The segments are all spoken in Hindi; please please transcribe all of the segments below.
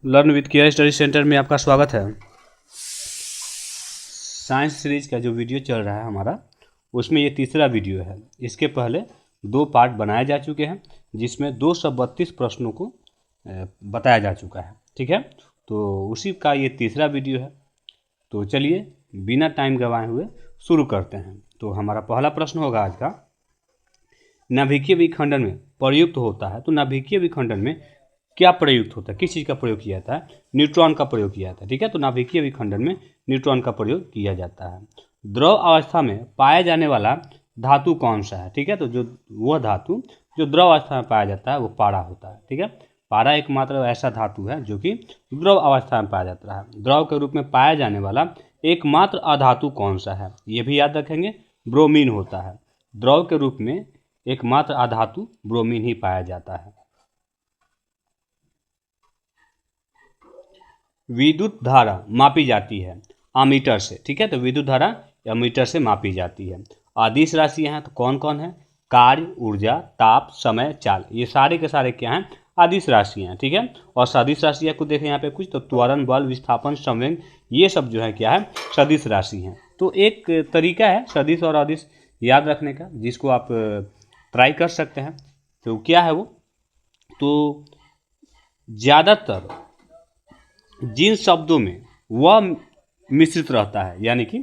Learn with care study centre में आपका स्वागत है। साइंस सीरीज का जो वीडियो चल रहा है हमारा, उसमें ये तीसरा वीडियो है। इसके पहले 2 पार्ट बनाए जा चुके हैं, जिसमें 232 प्रश्नों को बताया जा चुका है। ठीक है, तो उसी का ये तीसरा वीडियो है। तो चलिए बिना टाइम गंवाए हुए शुरू करते हैं। तो हमारा पहला प्रश्न होगा आज का, नाभिकीय विखंडन में प्रयुक्त होता है। तो नाभिकीय विखंडन में क्या प्रयुक्त होता है, किस चीज़ का प्रयोग किया जाता है? न्यूट्रॉन का प्रयोग किया जाता है। ठीक है, तो नाभिकीय विखंडन में न्यूट्रॉन का प्रयोग किया जाता है। द्रव अवस्था में पाया जाने वाला धातु कौन सा है? ठीक है, तो जो वह धातु जो द्रव अवस्था में पाया जाता है वो पारा होता है। ठीक है, पारा एकमात्र ऐसा धातु है जो कि द्रव अवस्था में पाया जाता है। द्रव के रूप में पाया जाने वाला एकमात्र अधातु कौन सा है? ये भी याद रखेंगे, ब्रोमीन होता है। द्रव के रूप में एकमात्र अधातु ब्रोमीन ही पाया जाता है। विद्युत धारा मापी जाती है अमीटर से। ठीक है, तो विद्युत धारा अमीटर से मापी जाती है। अदिश राशियां हैं तो कौन कौन है? कार्य, ऊर्जा, ताप, समय, चाल, ये सारे के सारे क्या हैं? अदिश राशियां हैं। ठीक है, और सदिश राशियां को देखें यहाँ पे कुछ, तो त्वरण, बल, विस्थापन, संवेग, ये सब जो है क्या है? सदिश राशि हैं। तो एक तरीका है सदिश और अदिश याद रखने का, जिसको आप ट्राई कर सकते हैं। तो क्या है वो? तो ज़्यादातर जिन शब्दों में वह मिश्रित रहता है, यानी कि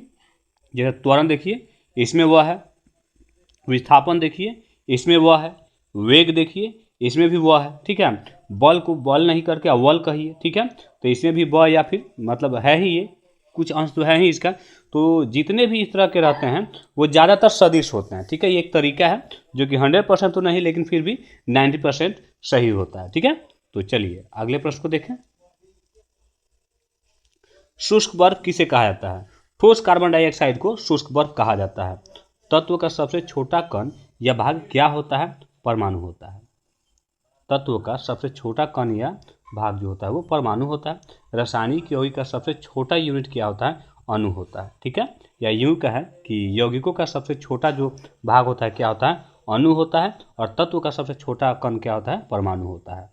जैसे त्वरण देखिए, इसमें वह है। विस्थापन देखिए, इसमें वह है। वेग देखिए, इसमें भी वह है। ठीक है, बल को बल नहीं करके अव्वल कहिए। ठीक है, तो इसमें भी वह या फिर मतलब है ही, ये कुछ अंश तो है ही इसका। तो जितने भी इस तरह के रहते हैं वो ज़्यादातर सदिश होते हैं। ठीक है, ये एक तरीका है जो कि 100% तो नहीं, लेकिन फिर भी 90% सही होता है। ठीक है, तो चलिए अगले प्रश्न को देखें। शुष्क बर्फ किसे कहा जाता है? ठोस कार्बन डाइऑक्साइड को शुष्क बर्फ कहा जाता है। तत्व का सबसे छोटा कण या भाग क्या होता है? परमाणु होता है। तत्व का सबसे छोटा कण या भाग जो होता है वो परमाणु होता है। रासायनिक यौगिक का सबसे छोटा यूनिट क्या होता है? अणु होता है। ठीक है, या यूं कहें कि यौगिकों का सबसे छोटा जो भाग होता है क्या होता है? अणु होता है। और तत्व का सबसे छोटा कण क्या होता है? परमाणु होता है।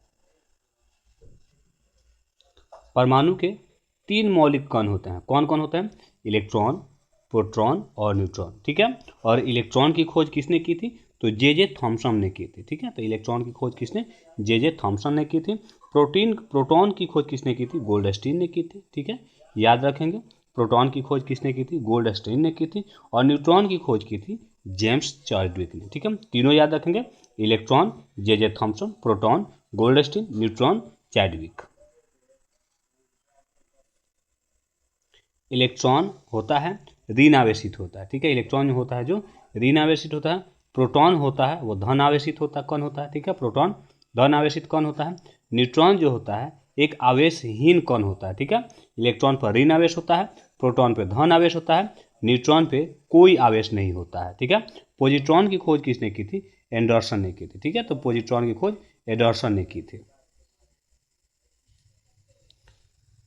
परमाणु के 3 मौलिक कण होते हैं। कौन कौन होते हैं? इलेक्ट्रॉन, प्रोटॉन और न्यूट्रॉन। ठीक है, और इलेक्ट्रॉन की खोज किसने की थी? तो जे थॉमसन ने की थी। ठीक है, तो इलेक्ट्रॉन की खोज किसने? जे थॉमसन ने की थी। प्रोटॉन की खोज किसने की थी? गोल्डस्टीन ने की थी। ठीक है, याद रखेंगे, प्रोटॉन की खोज किसने की थी? गोल्डस्टीन ने की थी। और न्यूट्रॉन की खोज की थी जेम्स चार्ल्विक ने। ठीक है, तीनों याद रखेंगे, electron, J Thomson, proton, Goldstein, neutron, Chadwick. Electron होता है ऋण आवेशित होता है। ठीक है, इलेक्ट्रॉन होता है जो ऋण आवेशित होता है। प्रोटॉन होता है वो धन आवेशित होता कण होता है। ठीक है, प्रोटॉन धन आवेशित कण होता है। न्यूट्रॉन जो होता है एक आवेशहीन कण होता है। ठीक है, इलेक्ट्रॉन पर ऋण आवेश होता है, प्रोटॉन पे धन आवेश होता है, न्यूट्रॉन पे कोई आवेश नहीं होता है। ठीक है, पॉजिट्रॉन की खोज किसने की थी? एंडरसन ने की थी। ठीक है, तो पॉजिट्रॉन की खोज एंडरसन ने की थी।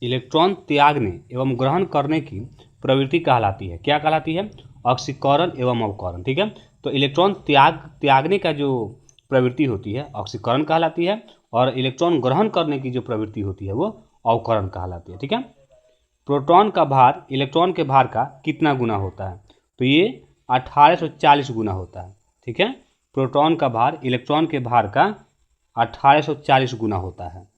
इलेक्ट्रॉन त्यागने एवं ग्रहण करने की प्रवृत्ति कहलाती है। क्या कहलाती है? ऑक्सीकरण एवं अवकरण। ठीक है, तो इलेक्ट्रॉन त्यागने का जो प्रवृत्ति होती है ऑक्सीकरण कहलाती है, और इलेक्ट्रॉन ग्रहण करने की जो प्रवृत्ति होती है वो अवकरण कहलाती है। ठीक है, प्रोटॉन का भार इलेक्ट्रॉन के भार का कितना गुना होता है? तो ये 1840 गुना होता है। ठीक है, प्रोटॉन का भार इलेक्ट्रॉन के भार का 1840 गुना होता है।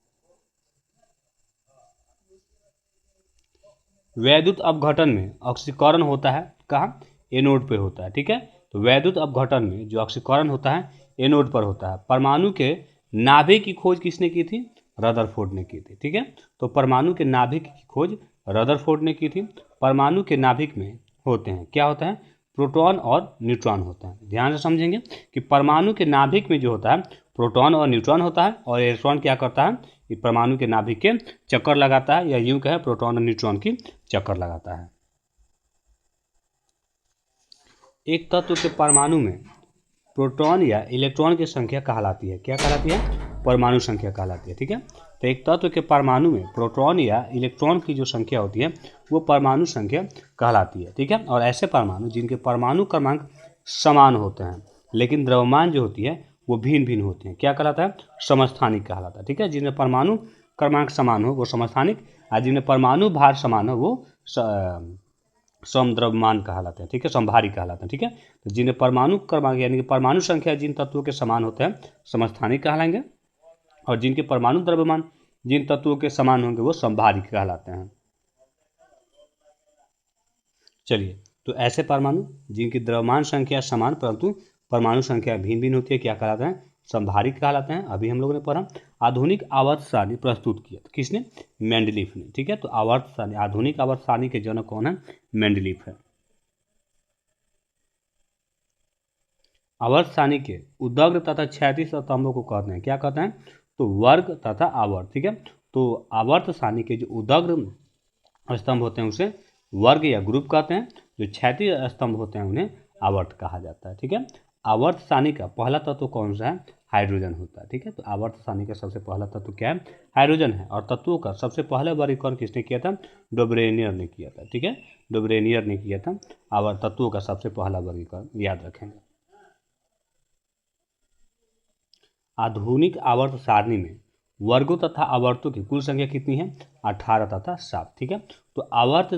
वैद्युत अपघटन में ऑक्सीकरण होता है कहाँ? एनोड पे होता है। ठीक है, तो वैद्युत अपघटन में जो ऑक्सीकरण होता है एनोड पर होता है। परमाणु के नाभिक की खोज किसने की थी? रदरफोर्ड ने की थी। ठीक है, तो परमाणु के नाभिक की खोज रदरफोर्ड ने की थी। परमाणु के नाभिक में होते हैं क्या होता है? प्रोटॉन और न्यूट्रॉन होता है। ध्यान से समझेंगे कि परमाणु के नाभिक में जो होता है प्रोटॉन और न्यूट्रॉन होता है, और इलेक्ट्रॉन क्या करता है? कि परमाणु के नाभिक के चक्कर लगाता है, या यूं कहे प्रोटॉन और न्यूट्रॉन की चक्कर लगाता है। एक तत्व के परमाणु में प्रोटॉन या इलेक्ट्रॉन की संख्या कहलाती है। क्या कहलाती है? परमाणु संख्या कहलाती है। ठीक है, तो एक तत्व के परमाणु में प्रोटॉन या इलेक्ट्रॉन की जो संख्या होती है वो परमाणु संख्या कहलाती है। ठीक है, और ऐसे परमाणु जिनके परमाणु क्रमांक समान होते हैं लेकिन द्रव्यमान जो होती है वो भिन्न भिन्न होते हैं क्या कहलाता है? समस्थानिक कहलाता है। ठीक है, जिनमें परमाणु क्रमांक समान हो वो समस्थानिक, और जिनमें परमाणु भार समान हो वो समद्रव्यमान कहलाते हैं, ठीक है, समभारी कहलाते हैं, ठीक है। तो जिन्हें परमाणु क्रमांक यानी कि परमाणु संख्या जिन तत्वों के समान होते हैं समस्थानिक कहलाएंगे, और जिनके परमाणु द्रव्यमान जिन तत्वों के समान होंगे वो समभारी कहलाते हैं। चलिए, तो ऐसे परमाणु जिनकी द्रव्यमान संख्या समान परंतु परमाणु संख्या भिन्न भिन्न होती है क्या कहलाते हैं, समभारी कहलाते हैं। अभी हम लोगों ने पढ़ा आधुनिक आवर्त सारणी प्रस्तुत किया, तो किसने, मेंडलीफ ने, ठीक है। तो आवर्त सारणी, आधुनिक आवर्त सारणी के जनक कौन है, मेंडलीफ है। आवर्त सारणी के उदग्र तथा क्षैतिज स्तंभों को कहते हैं, क्या कहते हैं, तो वर्ग तथा आवर्त, ठीक है। तो आवर्त सारणी के जो उदग्र स्तंभ होते हैं उसे वर्ग या ग्रुप कहते हैं, जो क्षैतिज स्तंभ होते हैं उन्हें आवर्त कहा जाता है, ठीक है। आवर्त सारणी का पहला तत्व कौन सा है, हाइड्रोजन होता है, ठीक है। तो आवर्त सारणी का सबसे पहला तत्व क्या है, हाइड्रोजन है। और तत्वों का सबसे पहले वर्गीकरण किसने किया था, डोब्रेनियर ने किया था, ठीक है, डोब्रेनियर ने किया था आवर्त तत्वों का सबसे पहला वर्गीकरण, याद रखेंगे। आधुनिक आवर्त सारणी में वर्गों तथा आवर्तों की कुल संख्या कितनी है, 18 तथा 7, ठीक है। तो आवर्त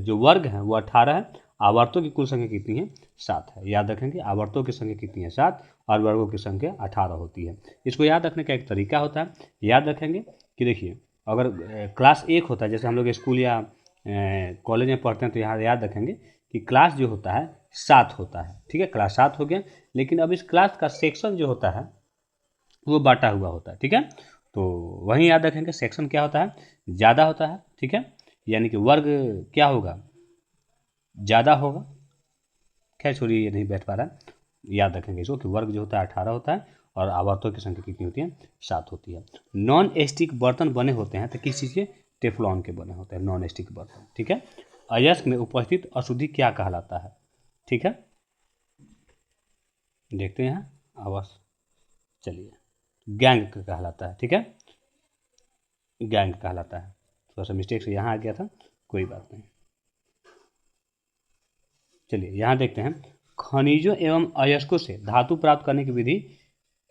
जो वर्ग है वो 18 है, आवर्तों की कुल संख्या कितनी है, 7 है। याद रखेंगे आवर्तों की संख्या कितनी है, 7, और वर्गों की संख्या 18 होती है। इसको याद रखने का एक तरीका होता है, याद रखेंगे कि देखिए अगर क्लास 1 होता है, जैसे हम लोग स्कूल या कॉलेज में पढ़ते हैं, तो यहाँ याद रखेंगे कि क्लास जो होता है 7 होता है, ठीक है, क्लास 7 हो गया। लेकिन अब इस क्लास का सेक्शन जो होता है वो बांटा हुआ होता है, ठीक है। तो वहीं याद रखेंगे सेक्शन क्या होता है, ज़्यादा होता है, ठीक है, यानी कि वर्ग क्या होगा, ज़्यादा होगा। खैर छोड़िए, ये नहीं बैठ पा रहा है, याद रखेंगे इसको कि वर्ग जो होता है 18 होता है और आवर्तों की संख्या कितनी होती है, 7 होती है। नॉन स्टिक बर्तन बने होते हैं तो किस चीज़ के, टेफ्लॉन के बने होते हैं नॉन स्टिक बर्तन, ठीक है। अयस्क में उपस्थित अशुद्धि क्या कहलाता है, ठीक है, देखते हैं अवश्य। चलिए, गैंग कहलाता है, ठीक है, गैंग कहलाता है। थोड़ा सा मिस्टेक से यहाँ आ गया था, कोई बात नहीं। चलिए यहाँ देखते हैं, खनिजों एवं अयस्कों से धातु प्राप्त करने की विधि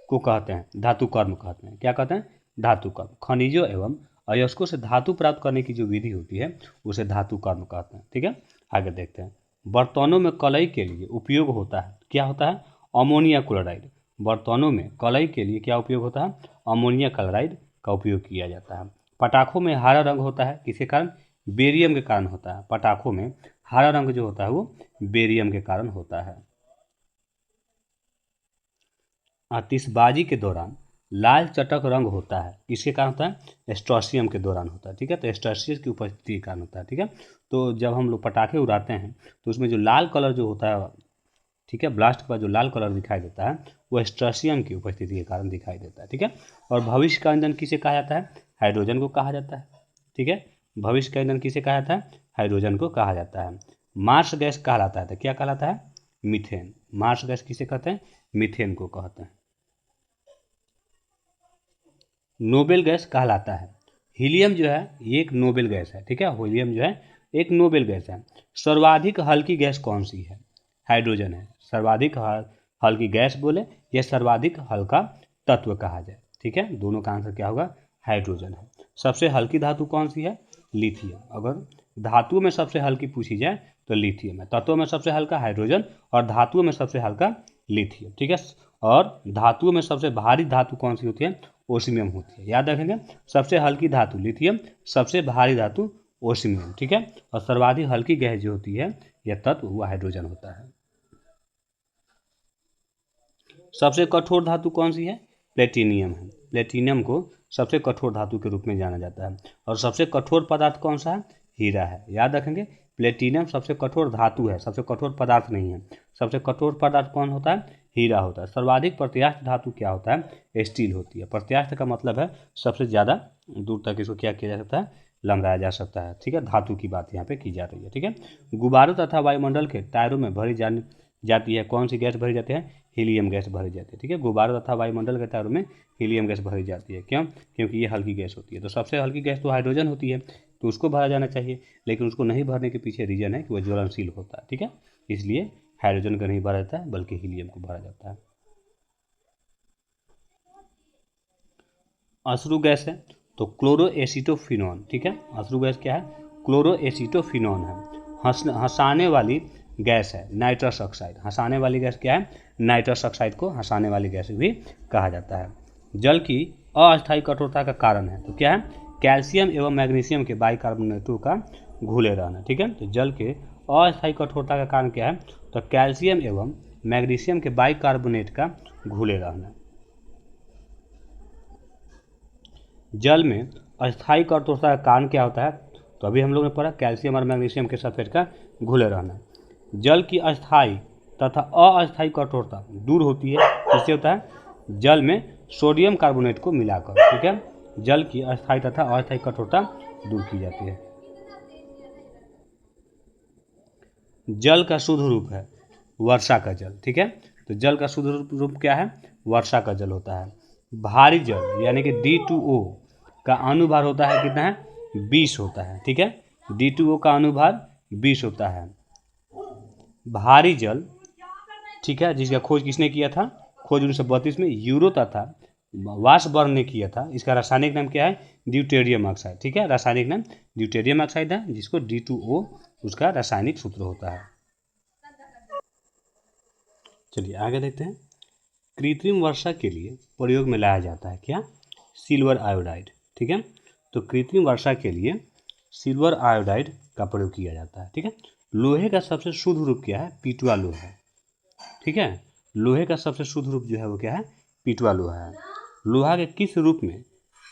को कहते हैं धातु कर्म कहते हैं, क्या कहते हैं, धातु कर्म। खनिजों एवं अयस्कों से धातु प्राप्त करने की जो विधि होती है उसे धातु कर्म कहते हैं, ठीक है। आगे देखते हैं, बर्तनों में कलई के लिए उपयोग होता है, क्या होता है, अमोनिया क्लोराइड। बर्तनों में कलई के लिए क्या उपयोग होता है, अमोनिया क्लोराइड का उपयोग किया जाता है। पटाखों में हरा रंग होता है किसके कारण, बेरियम के कारण होता है। पटाखों में हरा रंग जो होता है वो बेरियम के कारण होता है। आतिशबाजी के दौरान लाल चटक रंग होता है किसके कारण होता है, स्ट्रोसियम के दौरान होता है, ठीक है। तो स्ट्रोसियम की उपस्थिति के कारण होता है, ठीक है। तो जब हम लोग पटाखे उड़ाते हैं तो उसमें जो लाल कलर जो होता है, ठीक है, ब्लास्ट के बाद जो लाल कलर दिखाई देता है वो स्ट्रोसियम की उपस्थिति के कारण दिखाई देता है, ठीक है। और भविष्य का ईंधन किसे कहा जाता है, हाइड्रोजन को कहा जाता है, ठीक है। भविष्य का ईंधन किसे कहा जाता है, हाइड्रोजन को कहा जाता है। मार्स गैस कहलाता है तो क्या कहलाता है, मीथेन। मार्स गैस किसे कहते हैं, मीथेन को कहते हैं। नोबेल गैस कहलाता है, हीलियम जो है ये एक नोबेल गैस है, ठीक है, हीलियम जो है एक नोबेल गैस है। सर्वाधिक हल्की गैस कौन सी है, हाइड्रोजन है। सर्वाधिक हल्की गैस बोले या सर्वाधिक हल्का तत्व कहा जाए, ठीक है, दोनों का आंसर क्या होगा, हाइड्रोजन है। सबसे हल्की धातु कौन सी है, लिथियम। अगर धातुओं में सबसे हल्की पूछी जाए तो लिथियम है। तत्वों में सबसे हल्का हाइड्रोजन और धातुओं में सबसे हल्का लिथियम, ठीक है। और धातुओं में सबसे भारी धातु कौन सी होती है, ओस्मियम होती है। याद रखेंगे, सबसे हल्की धातु लिथियम, सबसे भारी धातु ओस्मियम, ठीक है। और सर्वाधिक हल्की गैस जो होती है यह तत्व वो हाइड्रोजन होता है। सबसे कठोर धातु कौन सी है, प्लेटिनियम है। प्लेटिनियम को सबसे कठोर धातु के रूप में जाना जाता है। और सबसे कठोर पदार्थ कौन सा है, हीरा है। याद रखेंगे, प्लेटिनियम सबसे कठोर धातु है, सबसे कठोर पदार्थ नहीं है। सबसे कठोर पदार्थ कौन होता है, हीरा होता है। सर्वाधिक प्रत्यास्थ धातु क्या होता है, स्टील होती है। प्रत्यास्थ का मतलब है सबसे ज़्यादा दूर तक इसको क्या किया जा सकता है, लंघाया जा सकता है, ठीक है। धातु की बात यहाँ पे की जा रही है, ठीक है। गुब्बारों तथा वायुमंडल के टायरों में भरी जाती है कौन सी गैस भरी जाती है, हीलियम गैस भरी जाती है, ठीक है। गुब्बारों तथा वायुमंडल के टायरों में हीलियम गैस भरी जाती है, क्यों, क्योंकि ये हल्की गैस होती है। तो सबसे हल्की गैस तो हाइड्रोजन होती है, तो उसको भरा जाना चाहिए, लेकिन उसको नहीं भरने के पीछे रीजन है कि वह ज्वलनशील होता है, ठीक है। इसलिए हाइड्रोजन का नहीं भरा जाता है बल्कि हीलियम को भरा जाता है। अश्रु गैस है तो क्लोरोएसिटोफिनॉन, ठीक है। अश्रु गैस क्या है? क्लोरोएसिटोफिनॉन है। हंसाने वाली गैस है नाइट्रस ऑक्साइड। हंसाने वाली गैस क्या है? नाइट्रस ऑक्साइड को हंसाने वाली गैस भी कहा जाता है। जल की अस्थायी कठोरता का कारण है तो क्या है? कैल्शियम एवं मैग्नीशियम के बाइकार्बोनेटों का घुले रहना, ठीक है। तो जल के अस्थायी कठोरता का कारण क्या है? तो कैल्शियम एवं मैग्नीशियम के बाइकार्बोनेट का घुले रहना। जल में अस्थायी कठोरता का कारण क्या होता है? तो अभी हम लोग ने पढ़ा कैल्शियम और मैग्नीशियम के सल्फेट का घुले रहना। जल की अस्थायी तथा अस्थायी कठोरता दूर होती है, किससे होता है? जल में सोडियम कार्बोनेट को मिलाकर, ठीक है। जल की अस्थायी तथा अस्थायी कठोरता दूर की जाती है। जल का शुद्ध रूप है वर्षा का जल, ठीक है। तो जल का शुद्ध रूप क्या है? वर्षा का जल होता है। भारी जल यानी कि D2O का अनुभार होता है कितना है? 20 होता है, ठीक है। D2O का अनुभार 20 होता है। भारी जल, ठीक है, जिसका खोज किसने किया था? खोज 1932 में यूरो तथा वाशबर्न ने किया था। इसका रासायनिक नाम क्या है? ड्यूटेरियम ऑक्साइड, ठीक है। रासायनिक नाम ड्यूटेरियम ऑक्साइड है, जिसको D2O उसका रासायनिक सूत्र होता है। चलिए आगे देखते हैं। कृत्रिम वर्षा के लिए प्रयोग में लाया जाता है क्या? सिल्वर आयोडाइड, ठीक है। तो कृत्रिम वर्षा के लिए सिल्वर आयोडाइड का प्रयोग किया जाता है, ठीक है। लोहे का सबसे शुद्ध रूप क्या है? पिटवा लोहा, ठीक है। लोहे का सबसे शुद्ध रूप जो है वो क्या है? पिटवा लोहा है। लोहा के किस रूप में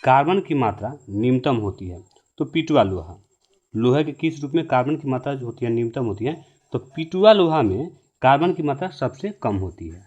कार्बन की मात्रा न्यूनतम होती है? तो पिटवा लोहा। लोहे के किस रूप में कार्बन की मात्रा जो होती है न्यूनतम होती है? तो पिटवा लोहा में कार्बन की मात्रा सबसे कम होती है।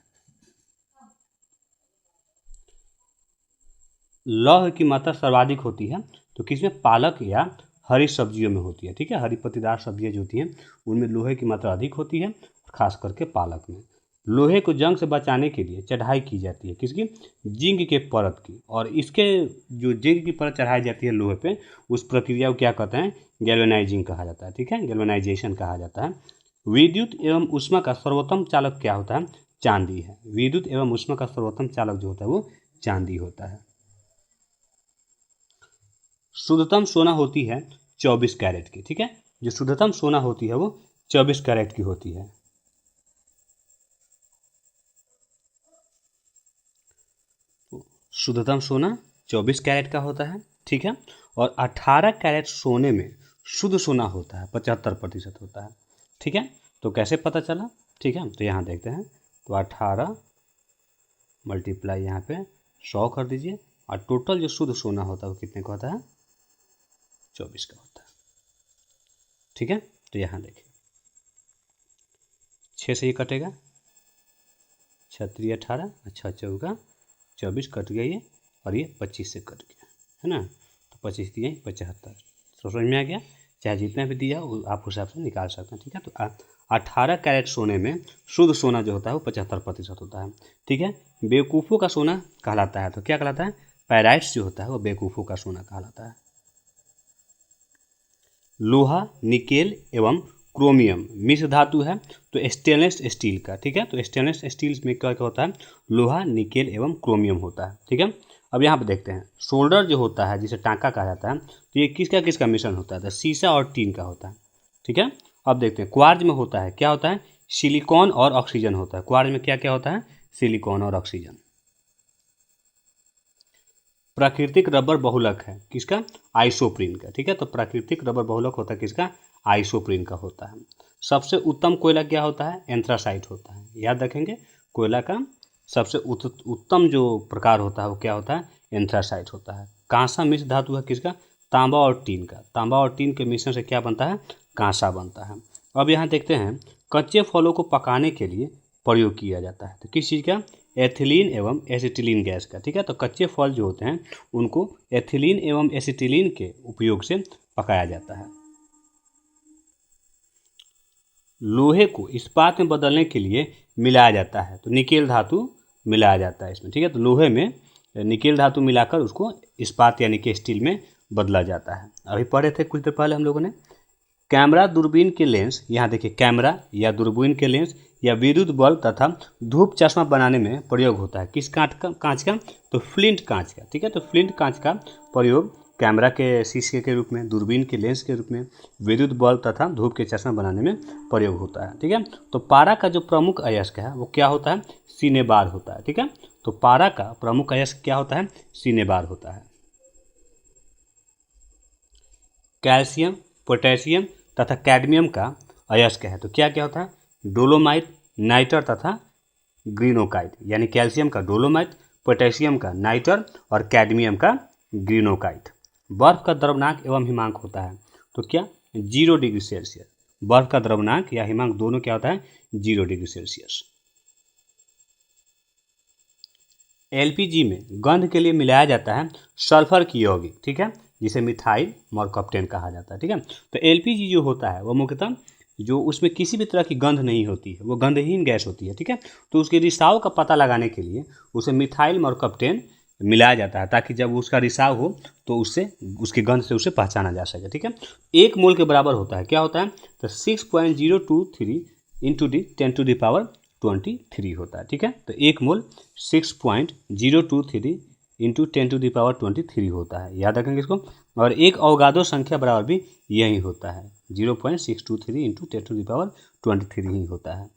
लौह की मात्रा सर्वाधिक होती है तो किसमें? पालक या हरी सब्जियों में होती है, ठीक है। हरी पत्तीदार सब्जियां जो होती हैं उनमें लोहे की मात्रा अधिक होती है, खास करके पालक में। लोहे को जंग से बचाने के लिए चढ़ाई की जाती है किसकी? जिंक के परत की। और इसके जो जिंक की परत चढ़ाई जाती है लोहे पे, उस प्रक्रिया को क्या कहते हैं? गैल्वेनाइजिंग कहा जाता है, ठीक है। गैल्वेनाइजेशन कहा जाता है। विद्युत एवं ऊष्मा का सर्वोत्तम चालक क्या होता है? चांदी है। विद्युत एवं ऊष्मा का सर्वोत्तम चालक जो होता है वो चांदी होता है। शुद्धतम सोना होती है 24 कैरेट की, ठीक है। जो शुद्धतम सोना होती है वो 24 कैरेट की होती है। शुद्धतम सोना 24 कैरेट का होता है, ठीक है। और 18 कैरेट सोने में शुद्ध सोना होता है 75% होता है, ठीक है। तो कैसे पता चला? ठीक है, तो यहाँ देखते हैं। तो 18 मल्टीप्लाई यहाँ पे 100 कर दीजिए और टोटल जो शुद्ध सोना होता है वो कितने का होता है? 24 का होता है, ठीक है। तो यहाँ देखिए 6 से ये कटेगा, 6 18, अच्छा 4 24 कट गया ये, और ये 25 से कट गया, है ना। तो 25 दिए 75। तो समझ में आ गया? चाहे जितना भी दिया वो आप हिसाब से निकाल सकते हैं, ठीक है। तो 18 कैरेट सोने में शुद्ध सोना जो होता है वो 75% होता है, ठीक है। बेवकूफ़ों का सोना कहलाता है, तो क्या कहलाता है? पैराइट्स जो होता है वो बेवकूफ़ों का सोना कहलाता है। लोहा, निकेल एवं क्रोमियम मिश्र धातु है तो स्टेनलेस स्टील का, ठीक है। तो स्टेनलेस स्टील में क्या होता है? लोहा, निकेल एवं क्रोमियम होता है, ठीक है। अब यहाँ पे देखते हैं शोल्डर जो होता है जिसे टांका कहा जाता है, तो ये किसका किसका मिश्रण होता है? तो शीशा और टीन का होता है, ठीक है। अब देखते हैं क्वार्ज में होता है, क्या होता है? सिलिकॉन और ऑक्सीजन होता है। क्वार्ज में क्या क्या होता है? सिलिकॉन और ऑक्सीजन। प्राकृतिक रबर बहुलक है किसका? आइसोप्रीन का, ठीक है। तो प्राकृतिक रबर बहुलक होता है किसका? आइसोप्रीन का होता है। सबसे उत्तम कोयला क्या होता है? एंथ्रासाइट होता है। याद रखेंगे, कोयला का सबसे उत्तम जो प्रकार होता है वो क्या होता है? एंथ्रासाइट होता है। कांसा मिश्र धातु है किसका? तांबा और टीन का। तांबा और टीन के मिश्रण से क्या बनता है? कांसा बनता है। अब यहाँ देखते हैं कच्चे फलों को पकाने के लिए प्रयोग किया जाता है, तो किस चीज़ का? एथिलीन एवं एसिटिलीन गैस का, ठीक है। तो कच्चे फल जो होते हैं उनको एथिलीन एवं एसिटिलीन के उपयोग से पकाया जाता है। लोहे को इस्पात में बदलने के लिए मिलाया जाता है, तो निकेल धातु मिलाया जाता है इसमें, ठीक है। तो लोहे में निकेल धातु मिलाकर उसको इस्पात यानी कि स्टील में बदला जाता है। अभी पढ़े थे कुछ देर पहले हम लोगों ने। कैमरा, दूरबीन के लेंस, यहाँ देखिए कैमरा या दूरबीन के लेंस या विद्युत बल्ब तथा धूप चश्मा बनाने में प्रयोग होता है किस कांच का? तो फ्लिंट कांच का, ठीक है। तो फ्लिंट कांच का प्रयोग कैमरा के शीशे के रूप में, दूरबीन के लेंस के रूप में, विद्युत बल्ब तथा धूप के चश्मा बनाने में प्रयोग होता है। ठीक है, तो पारा का जो प्रमुख अयस्क है वो क्या होता है? सिनेबार होता है। ठीक है, तो पारा का प्रमुख अयस्क क्या होता है? सिनेबार होता है। कैल्शियम, पोटेशियम तथा कैडमियम का अयस्क है तो क्या क्या होता है? डोलोमाइट, नाइटर तथा ग्रीनोकाइट, यानी कैल्शियम का डोलोमाइट, पोटेशियम का नाइटर और कैडमियम का ग्रीनोकाइट। बर्फ का द्रवनांक एवं हिमांक होता है तो क्या? 0 डिग्री सेल्सियस। बर्फ का द्रवनांक या हिमांक दोनों क्या होता है? 0 डिग्री सेल्सियस। एलपीजी में गंध के लिए मिलाया जाता है सल्फर की यौगिक, ठीक है, जिसे मिथाइल मरकप्टेन कहा जाता है। ठीक है, तो एलपीजी जो होता है वो मुख्यतः जो उसमें किसी भी तरह की गंध नहीं होती है, वो गंधहीन गैस होती है। ठीक है, तो उसके रिसाव का पता लगाने के लिए उसे मिथाइल मरकप्टेन मिलाया जाता है ताकि जब उसका रिसाव हो तो उससे उसकी गंध से उसे पहचाना जा सके। ठीक है, 1 मोल के बराबर होता है, क्या होता है? तो 6.023 इंटू डी 10⁻23 होता है। ठीक है, तो 1 मोल 6.023 इंटू 10⁻23 होता है, याद रखेंगे इसको। और एक अवगाडो संख्या बराबर भी यही होता है, 0.623 इंटू 10⁻23 ही होता है।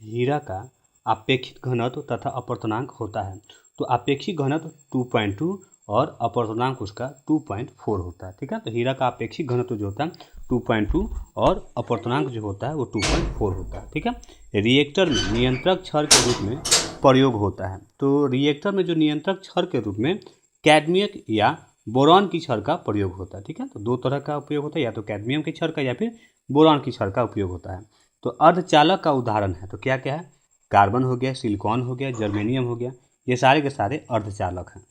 हीरा का अपेक्षित घनत्व तथा अपवर्तनांक होता है तो अपेक्षित घनत्व 2.2 और अपवर्तनांक उसका 2.4 होता है। ठीक है, तो हीरा का अपेक्षित घनत्व जो होता है 2.2 और अपवर्तनांक जो होता है वो 2.4 होता है। ठीक है, रिएक्टर में नियंत्रक छड़ के रूप में प्रयोग होता है तो रिएक्टर में जो नियंत्रक छड़ के रूप में कैडमियम या बोरॉन की छड़ का प्रयोग होता है। ठीक है, तो 2 तरह का उपयोग होता है, या तो कैडमियम की छड़ का या फिर बोरॉन की छड़ का उपयोग होता है। तो अर्धचालक का उदाहरण है तो क्या क्या है? कार्बन हो गया, सिलिकॉन हो गया, जर्मेनियम हो गया, ये सारे के सारे अर्धचालक हैं।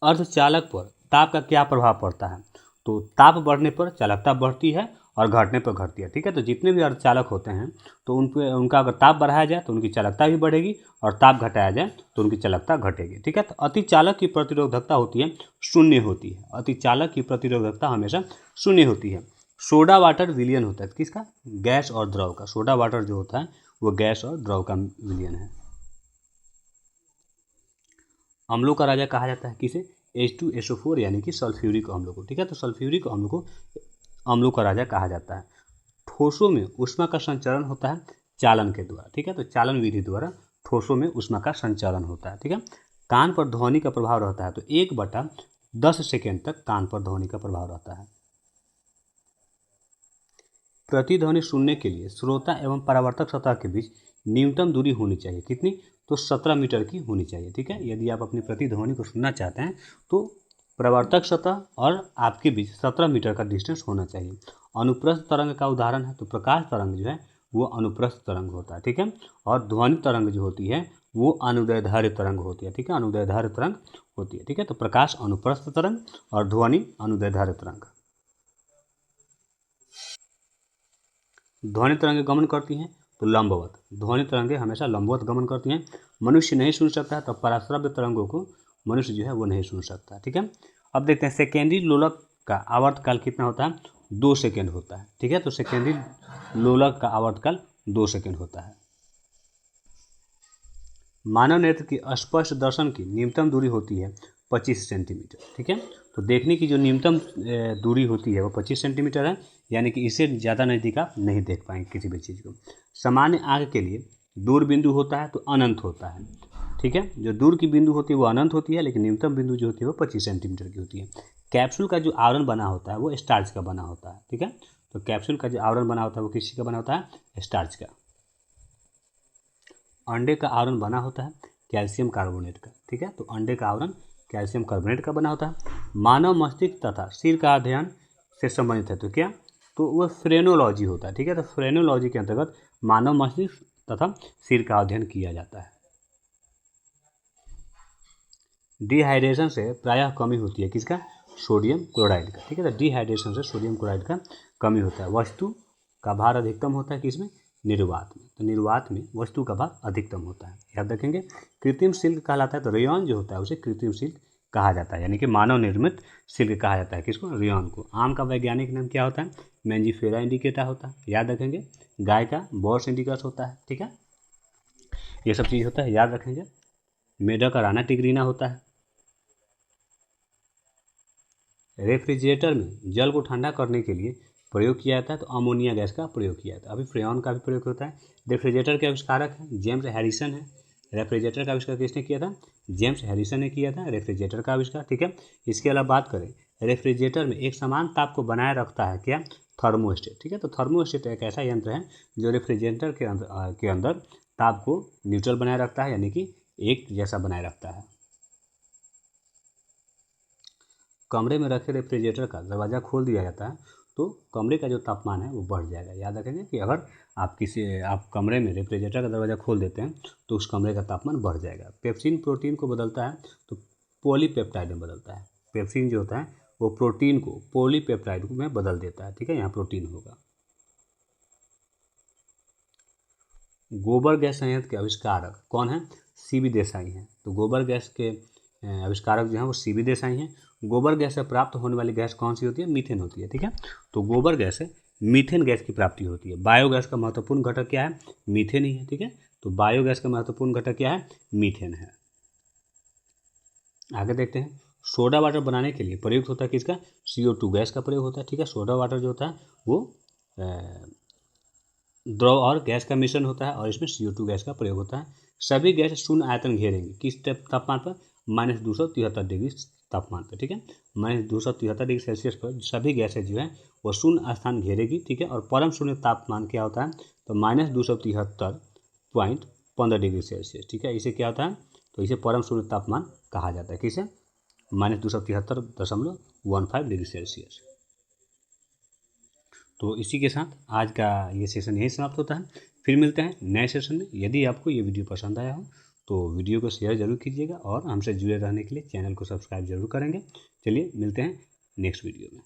अर्धचालक पर ताप का क्या प्रभाव पड़ता है? तो ताप बढ़ने पर चालकता बढ़ती है और घटने पर घटती है। ठीक है, तो जितने भी अर्धचालक होते हैं तो उन पे उनका अगर ताप बढ़ाया जाए तो उनकी चालकता भी बढ़ेगी और ताप घटाया जाए तो उनकी चालकता घटेगी। ठीक है, तो अतिचालक की प्रतिरोधकता होती है शून्य होती है। अतिचालक की प्रतिरोधकता हमेशा शून्य होती है। सोडा वाटर विलयन होता है किसका? गैस और द्रव का। सोडा वाटर जो होता है वो गैस और द्रव का विलयन है। अम्लों का राजा कहा जाता है किसे? H2SO4 यानी कि सल्फ्यूरिक अम्लों को। ठीक है, तो सल्फ्यूरिक अम्लों को अम्लों का राजा कहा जाता है। ठोसों में ऊष्मा का संचरण होता है चालन के द्वारा। ठीक है, तो चालन विधि द्वारा ठोसों में ऊष्मा का संचरण होता है। ठीक है, कान पर ध्वनि का प्रभाव रहता है तो 1/10 सेकेंड तक कान पर ध्वनि का प्रभाव रहता है। प्रतिध्वनि सुनने के लिए श्रोता एवं परावर्तक सतह के बीच न्यूनतम दूरी होनी चाहिए, कितनी? तो 17 मीटर की होनी चाहिए। ठीक है, यदि आप अपनी प्रतिध्वनि को सुनना चाहते हैं तो परावर्तक सतह और आपके बीच 17 मीटर का डिस्टेंस होना चाहिए। अनुप्रस्थ तरंग का उदाहरण है तो प्रकाश तरंग जो है वो अनुप्रस्थ तरंग होता है। ठीक है, और ध्वनि तरंग जो होती है वो अनुदैर्ध्य तरंग होती है। ठीक है, अनुदैर्ध्य तरंग होती है। ठीक है, तो प्रकाश अनुप्रस्थ तरंग और ध्वनि अनुदैर्ध्य तरंग। ध्वनि तरंगें गमन करती हैं तो लंबवत। ध्वनि तरंगें हमेशा लंबवत गमन करती हैं। मनुष्य नहीं सुन सकता है तो पराश्रव्य तरंगों को मनुष्य जो है वो नहीं सुन सकता। ठीक है, अब देखते हैं सेकेंडरी लोलक का आवर्तकाल कितना होता है? 2 सेकेंड होता है। ठीक है, तो सेकेंडरी लोलक का आवर्तकाल 2 सेकेंड होता है। मानव नेत्र की स्पष्ट दर्शन की न्यूनतम दूरी होती है 25 सेंटीमीटर। ठीक है, तो देखने की जो न्यूनतम दूरी होती है वो 25 सेंटीमीटर है, यानी कि इससे ज़्यादा नज़दीक आप नहीं देख पाएंगे किसी भी चीज़ को। सामान्य आँख के लिए दूर बिंदु होता है तो अनंत होता है। ठीक है, जो दूर की बिंदु होती है वो अनंत होती है, लेकिन न्यूनतम बिंदु जो होती है वो 25 सेंटीमीटर की होती है। कैप्सूल का जो आवरण बना होता है वो स्टार्च का बना होता है। ठीक है, तो कैप्सूल का जो आवरण बना होता है वो किसी का बना होता है? स्टार्च का। अंडे का आवरण बना होता है कैल्शियम कार्बोनेट का। ठीक है, तो अंडे का आवरण कैल्शियम कार्बोनेट का बना होता है। मानव मस्तिष्क तथा सिर का अध्ययन से संबंधित है तो क्या? तो वह फ्रेनोलॉजी होता है। ठीक है, तो फ्रेनोलॉजी के अंतर्गत मानव मस्तिष्क तथा सिर का अध्ययन किया जाता है। डिहाइड्रेशन से प्रायः कमी होती है किसका? सोडियम क्लोराइड का। ठीक है, तो डिहाइड्रेशन से सोडियम क्लोराइड का कमी होता है। वस्तु का भार अधिकतम होता है किसमें? निर्वात में। तो निर्वात में वस्तु का भार अधिकतम होता है, याद रखेंगे। कृत्रिम सिल्क कहलाता है तो रेयॉन जो होता है उसे कृत्रिम सिल्क कहा जाता है, यानी कि मानव निर्मित सिल्क कहा जाता है किसको? रेयॉन को। आम का वैज्ञानिक नाम क्या होता है? मैंजीफेरा इंडिकेटा होता है, याद रखेंगे। गाय का बॉर्स इंडिकस होता है। ठीक है, ये सब चीज़ होता है, याद रखेंगे। मेढक अराना टिग्रीना होता है। रेफ्रिजरेटर में जल को ठंडा करने के लिए प्रयोग किया जाता है तो अमोनिया गैस का प्रयोग किया जाता है। अभी फ्रेऑन का भी प्रयोग होता है। रेफ्रिजरेटर के आविष्कारक हैं जेम्स हैरिसन है। रेफ्रिजरेटर का आविष्कार किसने किया था? जेम्स हैरिसन ने किया था रेफ्रिजरेटर का आविष्कार, ठीक है। इसके अलावा बात करें, रेफ्रिजरेटर में एक समान ताप को बनाए रखता है क्या? थर्मोस्टेट, ठीक है। तो थर्मोस्टेट एक ऐसा यंत्र है जो रेफ्रिजरेटर के अंदर ताप को न्यूट्रल बनाए रखता है, यानी कि एक जैसा बनाए रखता है। कमरे में रखे रेफ्रिजरेटर का दरवाज़ा खोल दिया जाता है तो कमरे का जो तापमान है वो बढ़ जाएगा। याद रखेंगे कि अगर आप कमरे में रेफ्रिजरेटर का दरवाज़ा खोल देते हैं तो उस कमरे का तापमान बढ़ जाएगा। पेप्सिन प्रोटीन को बदलता है तो पॉलीपेप्टाइड में बदलता है। पेप्सिन जो होता है वो प्रोटीन को पॉलीपेप्टाइड में बदल देता है, ठीक है। यहाँ प्रोटीन होगा। गोबर गैस संयंत्र के आविष्कारक कौन है? सीबी देसाई हैं। तो गोबर गैस के आविष्कारक जो हैं वो सीबी देसाई हैं। गोबर गैस से प्राप्त होने वाली गैस कौन सी होती है? मीथेन होती है, ठीक है। तो गोबर गैस से मीथेन गैस की प्राप्ति होती है। बायोगैस का महत्वपूर्ण घटक क्या है? मीथेन ही है, ठीक है। तो बायोगैस का महत्वपूर्ण घटक क्या है? मीथेन है। आगे देखते हैं, सोडा वाटर बनाने के लिए प्रयुक्त होता है किसका? CO2 गैस का प्रयोग होता है, ठीक है। सोडा वाटर जो होता है वो द्रव और गैस का मिश्रण होता है और इसमें CO2 गैस का प्रयोग होता है। सभी गैस शून्य आयतन घेरेंगी किस तापमान पर? -273 डिग्री तापमान पर, ठीक है। -273 डिग्री सेल्सियस पर सभी गैसें जो है वो शून्य स्थान घेरेगी, ठीक है। और परम शून्य तापमान क्या होता है? तो -273.15 डिग्री सेल्सियस, ठीक है। इसे क्या होता है? तो इसे परम शून्य तापमान कहा जाता है। किसे? -273.15 डिग्री सेल्सियस। तो इसी के साथ आज का ये सेशन यही समाप्त होता है। फिर मिलते हैं नए सेशन में। यदि आपको ये वीडियो पसंद आया हो तो वीडियो को शेयर जरूर कीजिएगा और हमसे जुड़े रहने के लिए चैनल को सब्सक्राइब जरूर करेंगे। चलिए मिलते हैं नेक्स्ट वीडियो में।